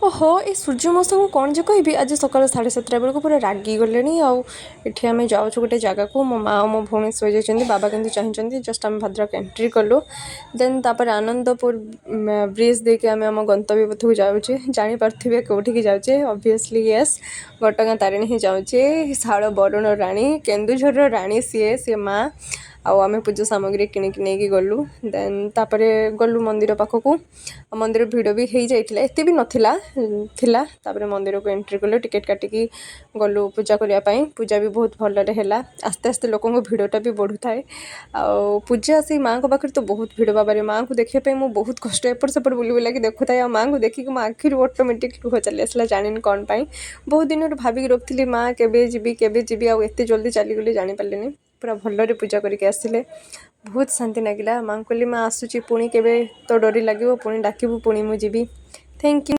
ओहो ए सूर्य मौसा को कौन जो कहि आज सकाल 7:30 बेलू पूरा रागी गले आठे आम जाऊँ गोटे जगह को मो माँ और मो भौणी शोई जाइए बाबा कि चाहिए जस्ट आम भद्रक एंट्री कलु देन तापर आनंदपुर ब्रिज देके आम आम गंतव्य पथ को जाऊे जापारे कौटिक जाऊे ऑब्वियसली यस घटगाँ तारिणी ही जाऊे शाल बरुण राणी केन्दुझर राणी सी माँ आम पूजा सामग्री किणिकी नहीं गलु देन तापरे गलु मंदिर पाखक मंदिर भिड़ भी हो जाता एत भी नाला तापरे मंदिर को एंट्री कलु टिकेट काटिकी गलु पूजा करने पूजा भी बहुत भलरे है आस्ते आस्ते लोक भिड़टा भी बढ़ू थाए पूजा से माँ को पाखे तो बहुत भिड़ बाबा माँ को देखापी मुझे बहुत कष्ट एपट सेपट बुली बुला देखु था माँ को देखिक मो आखिर ऑटोमेटिक लुह चली आसला जानी कौन पाई बहुत दिन भाविक रखी माँ केबे जीवी आते जल्दी चलीगली जापारे पूरा भलरे पूजा करके आसिले बहुत शांति लगिला माँ कहली माँ आसूची पुणी केबे तो डोरी लगे पुणी डाकबू पुणी मुझे थैंक यू।